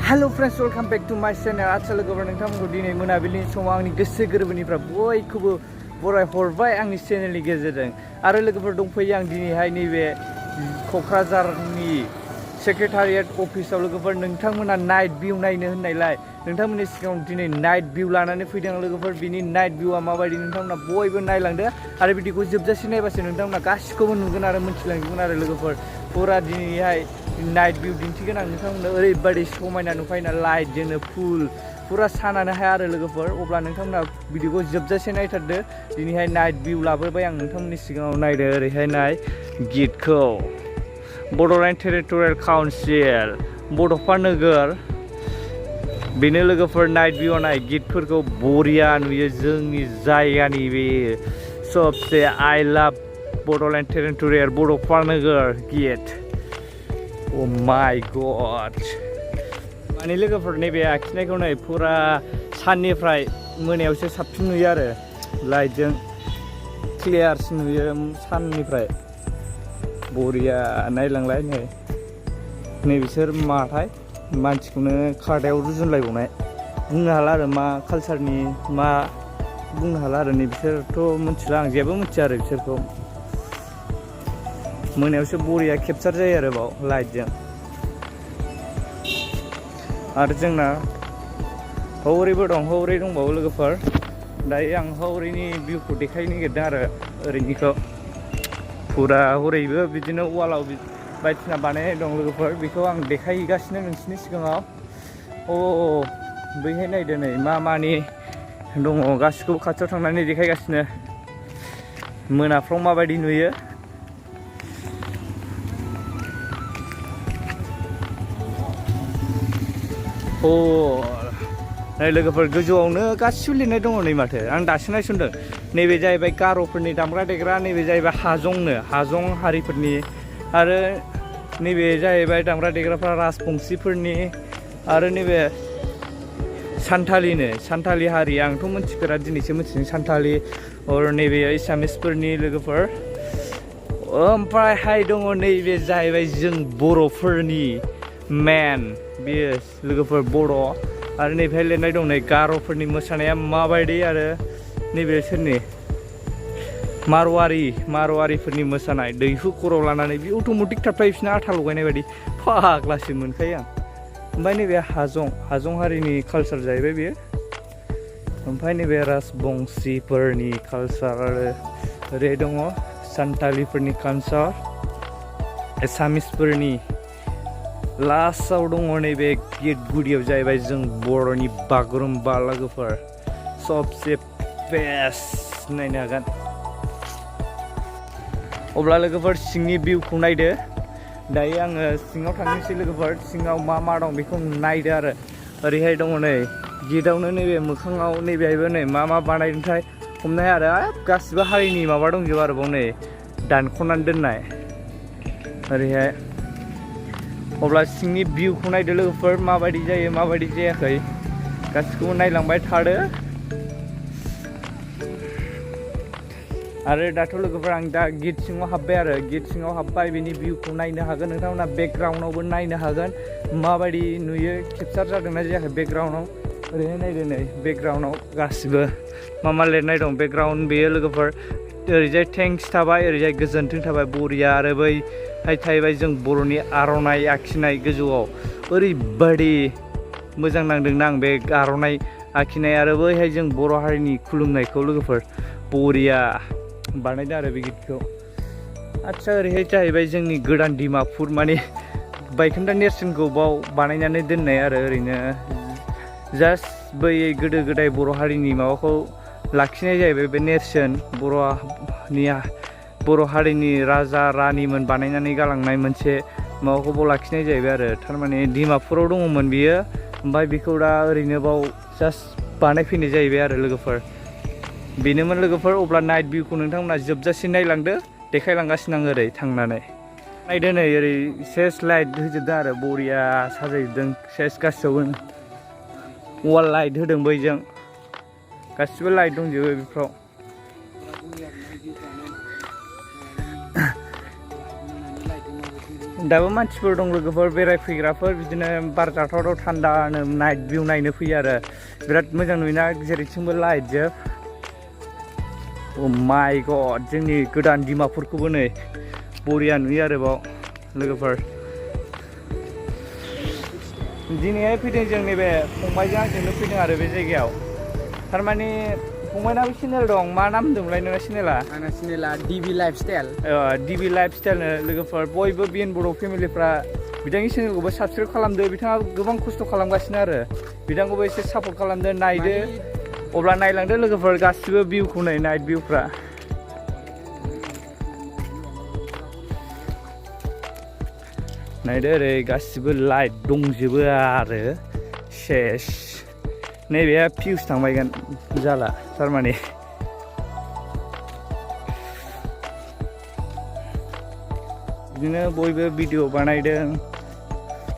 Hello friends, welcome back to my channel. आजकाल लोगोफोर नोंथांमोनखौ दिनै मोनाबिलिनि समाव आंनि गोसो गोरबोनिफ्राय बयखौबो बराय हरबाय आंनि चेनेलनि गेजेरजों आरो लोगोफोर दंफैयो आं दिनैहाय नैबे क'क्राझारनि सेक्रेटारियेट अफिसाव लोगोफोर नोंथांमोना नाइट भिउ नायनो होननायलाय नोंथांमोननि सिगाङाव दिनै नाइट भिउ लानानै फैदों लोगोफोर बिनि नाइट भिउआ माबायदि नोंथांमोना बयबो नायलांदो आरो बिदिखौ जोबजासे नायबासो नोंथांमोना गासिखौबो नुगोन आरो मिथिलांजोबगोन आरो लोगोफोर फुरा दिनैहाय नाइट भिउ दिन्थिगोन आं नोंथांमोननो ओरैबायदि समायना नुखायोना लाइटजोंनो फुरा सानानो हाया आरो लोगोफोर अब्ला नोंथांमोना भिडिअखौ जोबजासे नायथारदो दिनैहाय नाइट भिउ लाबोबाय आं नोंथांमोननि सिगाङाव नायदो ओरैहाय नाय गिटखौ बड'लेण्ड टेरिट'रियेल काउन्सिल बड'फा नोगोर बेनो लोगोफोर नाइट भिउआव नाय गिटफोरखौ बरिया नुयो जोंनि जायगानि बे सबसे आइ लाभ बड'लेण्ड टेरिट'रियेल बड'फा नोगोर गिट Oh my god माने लोगोफोर नैबे आखिनायखौ नै फुरा साननिफ्राय मोनायावसो साबसिन नुयो आरो लाइटजों क्लियारसिन नुयो साननिफ्राय बरिया नायलांलाय नै बिसोर माथाय मानसिखौनो खादायाव रुजुनलायबावनाय बुंनो हाला आरो मा कालचारनि मा बुंनो हाला आरो नै बिसोरथ' मिथिला आं जेबो मिथिया आरो बिसोरखौ मोनायावसो बरिया केपचार जायो आरो बाव लाइटजों आरो जोंना हौरैबो दं हौरै दंबावो लोगोफोर दायो आं हौरैनि भिउखौ देखायनो नागिरदों आरो ओरैनिखौ फुरा हौरैबो बिदिनो वालाव बायदिसिना बानायनाय दं लोगोफोर बेखौ आं देखायगासिनो नोंसिनि सिगाङाव बैहाय नायदो नै मा मानि दङ गासिखौबो खाथियाव थांनानै देखायगासिनो मोनाफ्राव माबायदि नुयो नै लोगोफोर गोजौआवनो गासिबो लिरनाय दङ नै माथो आं दासो नायसनदों नैबे जाहैबाय गार'फोरनि दामग्रा देग्रा नैबे जाहैबाय हाजं हारिफोरनि आरो नैबे जाहैबाय दामग्रा देग्राफ्रा राजबंसिफोरनि आरो नैबे सान्थालि हारि आंथ' मिथिफेरा दिनैसो मिथिदों सान्थालि आरो नैबे एसामिसफोरनि लोगोफोर ओमफ्रायहाय दङ नैबे जाहैबाय जों बर'फोरनि मेन बेयो लोगोफोर बर' आरो नैबेहाय लिरनाय दं नै गार'फोरनि मोसानाया माबायदि आरो नैबे सोरनि मारवारिफोरनि मोसानाय दैहु खर' लानानै बे अट'मेटिक थाबथाय बिसिना आथा लगायनाय बायदि फाग्लासो मोनखायो आं ओमफ्राय नैबे हाजं हारिनि कालचार जाहैबाय बेयो ओमफ्राय नैबे राजबंसिफोरनि कालचार आरो ओरै दङ सान्थालिफोरनि कालचार एसामिसफोरनि लास्टआव दङ नैबे गेट गुदियाव जाहैबाय जों बर'नि बागुरुम्बा लोगोफोर सबसे बेस्ट नायनो हागोन अब्ला लोगोफोर सिंनि भिउखौ नायदो दायो आङो सिङाव थांनोसै लोगोफोर सिङाव मा दं बेखौ नायदो आरो ओरैहाय दङ नै गेटआवनो नैबे मोखाङाव नैबेहायबो नै मा बानायदोंथाय हमनो हाया आरो गासिबो हारिनि माबा दंजोबो आरो बाव नै दानख'नानै दोननाय ओरैहाय अब्ला सिंनि भिउखौ नायदो लोगोफोर माबायदि जायो माबायदि जायाखै गासिखौबो नायलांबाय थादो आरो दाथ' लोगोफोर आं दा गेट सिङाव हाबबाय आरो गेट सिङाव हाबबाय बेनि भिउखौ नायनो हागोन नोंथांमोना बेकग्राउन्डआवबो नायनो हागोन माबायदि नुयो केपचार जादोंना जायाखै बेकग्राउन्डआव ओरैहाय नायदो नै बेकग्राउन्डआव गासिबो मा लिरनाय दं बेकग्राउन्ड बेयो लोगोफोर ओरैजाय थेंक्स थाबाय ओरैजाय गोजोन्थों थाबाय बरिया आरो बैहाय थाहैबाय जों बर'नि आर'नाइ आखिनाय गोजौआव ओरैबायदि मोजां नांदोंना आं बे आर'नाइ आखिनाय आरो बैहाय जों बर' हारिनि खुलुमनायखौ लोगोफोर बरिया बानायदों आरो बे गितखौ आदसा ओरैहाय जाहैबाय जोंनि गोदान डिमापुर माने बायखोन्दा नेरसोनखौ बाव बानायनानै दोननाय आरो ओरैनो जास्ट बै गोदो गोदाय बर' हारिनि माबाखौ लाखिनाय जाहैबाय बे नेरसोन बर' हारिनि राजा रानिमोन बानायनानै गालांनाय मोनसे माबाखौ बाव लाखिनाय जाहैबाय आरो थारमाने डिमापुराव दङमोन बियो ओमफ्राय बेखौ दा ओरैनो बाव जास्ट बानायफैनाय जाहैबाय आरो लोगोफोर बेनोमोन लोगोफोर अब्ला नाइट भिउखौ नोंथांमोना जोबजासे नायलांदो देखायलांगासिनो आं ओरै थांनानै नायदो नै ओरै सेस लाइट होजोबदों आरो बरिया साजायजोबदों सेस गासैयावबो वाल लाइट होदों बैजों गासिबो लाइट दंजोबो बेफ्राव दाबो मानसिफोर दं लोगोफोर बेरायफैग्राफोर बिदिनो बार जाथावथाव थान्दानो नाइट भिउ नायनो फैयो आरो बिराद मोजां नुयोना जेरैथिंबो लाइट जोब अ माय गड जोंनि गोदान डिमापुरखौबो नै बरिया नुयो आरोबाव लोगोफोर दिनैहाय फैदों जों नैबे फंबायजों आंजोंनो फैदों आरो बे जायगायाव थारमाने फंबायनाबो चेनेल दं मा नाम होनदोंमोनलाय नोंना चेनेला आंना चेनेला डिबि लाइफस्टाइल डिबि लाइफस्टाइलनो लोगोफोर बयबो बिएन बर' फेमिलिफ्रा बिथांनि चेनेलखौबो साबसक्राइब खालामदो बिथाङा गोबां खस्थ' खालामगासिनो आरो बिथांखौबो एसे सापर्ट खालामदो नायदो अब्ला नायलांदो लोगोफोर गासिबो भिउखौ नै नाइट भिउफ्रा नायदो ओरै गासिबो लाइट दंजोबो आरो सेस नैबे फिउस थांबायगोन जाला थारमाने बिदिनो बयबो भिडिअ बानायदों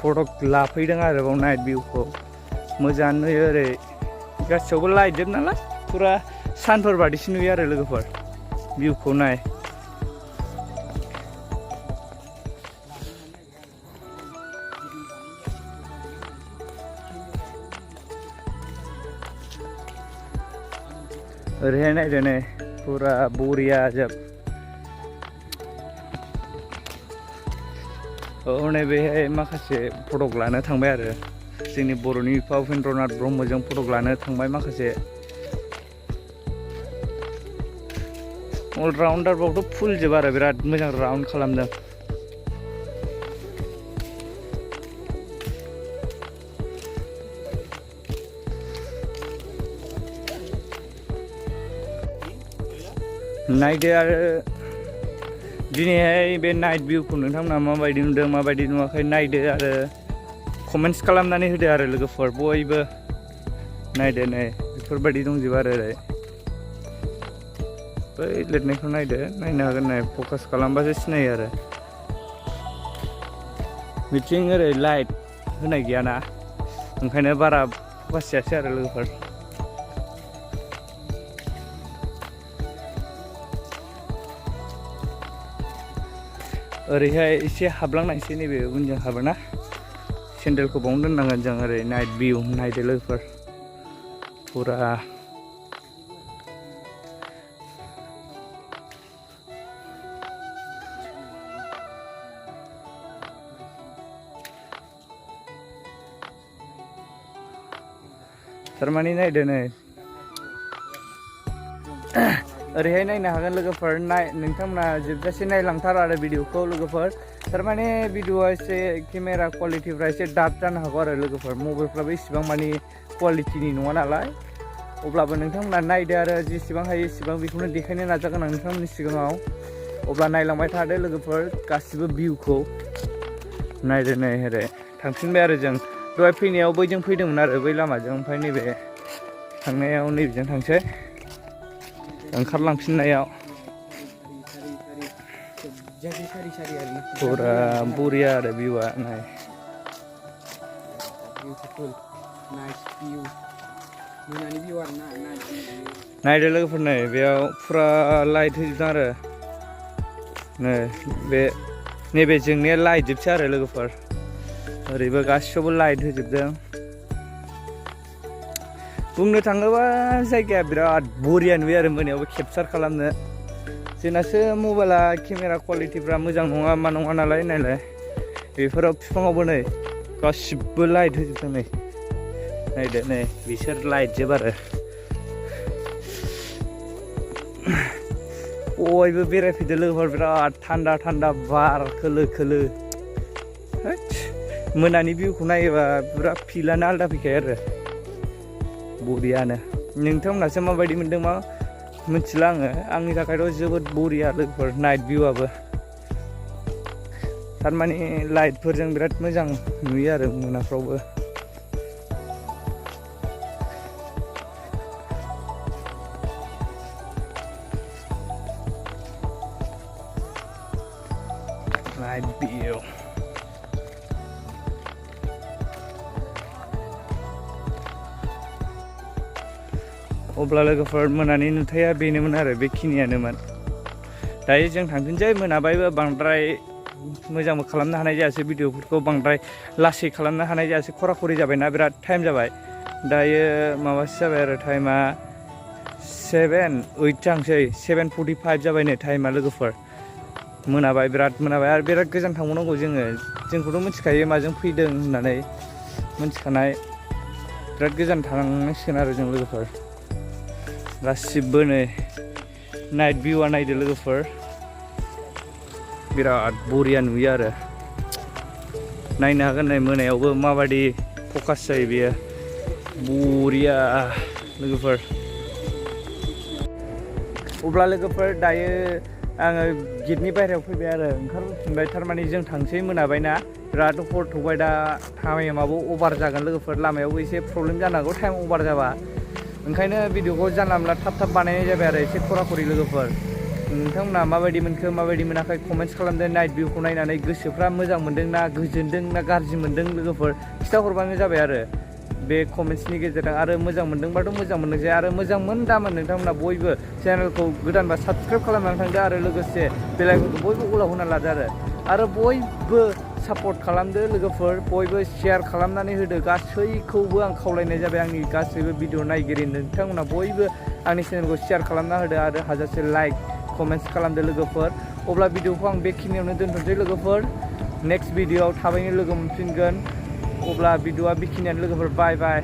फट' लाफैदों आरोबाव नाइट भिउखौ मोजां नुयो ओरै गासैयावबो लाइट जोब नालाय फुरा सानफोर बादिसो नुयो आरो लोगोफोर भिउखौ नाय ओरैहाय नायदो नै फुरा बरिया जोब नैबेहाय माखासे फटक लानो थांबाय आरो जोंनि बर'नि बिफा उपेन्द्रनाथ ब्रह्मजों फटक लानो थांबाय माखासे अलराउन्डारबावथ' फुल जोब आरो बिराद मोजां राउन्ड खालामदों नायदो आरो दिनैहाय बे नाइट भिउखौ नोंथांमोना माबायदि नुदों माबायदि नुवाखै नायदो आरो कमेन्ट्स खालामनानै होदो आरो लोगोफोर बयबो नायदो नै बेफोरबायदि दंजोबो आरो ओरै बै लिरनायखौ नायदो नायनो हागोन नाय फकास खालामबासो सिनायो आरो बिथिं ओरै लाइट होनाय गैयाना ओंखायनो बारा फकास जायासै आरो लोगोफोर ओरैहाय एसे हाबलांनायसै नैबे उनजों हाबोना सेन्देलखौ बावनो दोननांगोन जों ओरै नाइट भिउ नायदो लोगोफोर फुरा थारमाने नायदो नै ओरैहाय नायनो हागोन लोगोफोर नोंथांमोना जोबजासे नायलांथार आरो भिडिअखौ लोगोफोर थारमाने भिडिअआ एसे केमेरा क्वालिटिफ्रा एसे डार्क जानो हागौ आरो लोगोफोर मबाइलफ्राबो इसेबां मानि क्वालिटिनि नङा नालाय अब्लाबो नोंथांमोना नायदो आरो जेसेबां हायो एसेबां बेखौनो देखायनो नाजागोन आं नोंथांमोननि सिगाङाव अब्ला नायलांबाय थादो लोगोफोर गासिबो भिउखौ नायदो नै ओरै थांफिनबाय आरो जों दहाय फैनायाव बैजों फैदोंमोन आरो बै लामाजों ओमफ्राय नैबे थांनायाव नैबेजों थांसै ओंखारलांफिननायाव फुरा बरिया आरो भिउआ नाय नायदो लोगोफोर नै बेयाव फुरा लाइट होजोबदों आरो नैबे जोंनिया लाइट जोबसै आरो लोगोफोर ओरैबो गासिबो लाइट होजोबदों बुंनो थाङोबा जायगाया बिराद बरिया नुयो आरो मोनायावबो केपचार खालामनो जोंनासो मबाइला केमेरा क्वालिटिफ्रा मोजां नङा मा नङा नालाय नायलाय बेफोराव बिफाङावबो नै गासिबो लाइट होजोबदों नै नायदो नै बिसोर लाइट जोब आरो बयबो बेरायफैदो लोगोफोर बिराद थान्दा थान्दा बार खोलो खोलो मोनानि भिउखौ नायोबा पुरा फिलानो आलदा फैखायो आरो बरियानो नोंथांमोनासो माबायदि मोन्दों मा मिथिला आङो आंनि थाखायथ' जोबोद बरिया लोगोफोर नाइट भिउआबो थारमाने लाइटफोरजों बिराद मोजां नुयो आरो मोनाफ्रावबो नाइट भिउ अब्ला लोगोफोर मोनानि नुथाया बेनोमोन आरो बेखिनियानोमोन दायो जों थांफिनसै मोनाबायबो बांद्राय मोजांबो खालामनो हानाय जायासै भिडिअफोरखौ बांद्राय लासै खालामनो हानाय जायासै खरा खरि जाबायना बिराद टाइम जाबाय दायो माबासो जाबाय आरो टाइमा 7:08 जांसै 7:45 जाबाय नै टाइमा लोगोफोर मोनाबाय बिराद मोनाबाय आरो बिराद गोजान थांबावनांगौ जोंखौथ' मिथिखायो माजों फैदों होननानै मिथिखानाय बिराद गोजान थांनांसिगोन आरो जों लोगोफोर गासिबो नै नाइट भिउआ नायदो लोगोफोर बिराद बरिया नुयो आरो नायनो हागोन नै मोनायावबो माबायदि फकास जायो बेयो बरिया लोगोफोर अब्ला लोगोफोर दायो आङो गेटनि बाहेरायाव फैबाय आरो ओंखारबोफिनबाय थारमाने जों थांसै मोनाबायना बिराद हर थौबाय दा टाइमाबो अभार जागोन लोगोफोर लामायावबो एसे प्रब्लेम जानो हागौ टाइम अभार जाबा ओंखायनो भिडिअखौ जानला मोनला थाब थाब बानायनाय जाबाय आरो एसे खरा खरि लोगोफोर नोंथांमोना माबायदि मोनखो माबायदि मोनाखै कमेन्ट्स खालामदो नाइट भिउखौ नायनानै गोसोफ्रा मोजां मोनदों ना गोजोनदों ना गाज्रि मोनदों लोगोफोर खिथाहरबानो जाबाय आरो बे कमेन्ट्सनि गेजेरजों आरो मोजां मोनदोंबाथ' मोजां मोननोसै आरो मोजां मोनदामोन नोंथांमोना बयबो चेनेलखौ गोदानबा साबस्क्राइब खालामनानै थांदो आरो लोगोसे बेलाइकनखौ बयबो अलाव होना लादो आरो बयबो सापर्ट खालामदो लोगोफोर बयबो शेयार खालामनानै होदो गासैखौबो आं खावलायनाय जाबाय आंनि गासैबो भिडिअ नायगिरि नोंथांमोना बयबो आंनि चेनेलखौ शेयार खालामना होदो आरो हाजासे लाइक कमेन्ट्स खालामदो लोगोफोर अब्ला भिडिअखौ आं बेखिनियावनो दोनथ'नोसै लोगोफोर नेक्स्ट भिडिअआव थाबैनो लोगो मोनफिनगोन अब्ला भिडिअआ बेखिनियानो लोगोफोर बाय बाय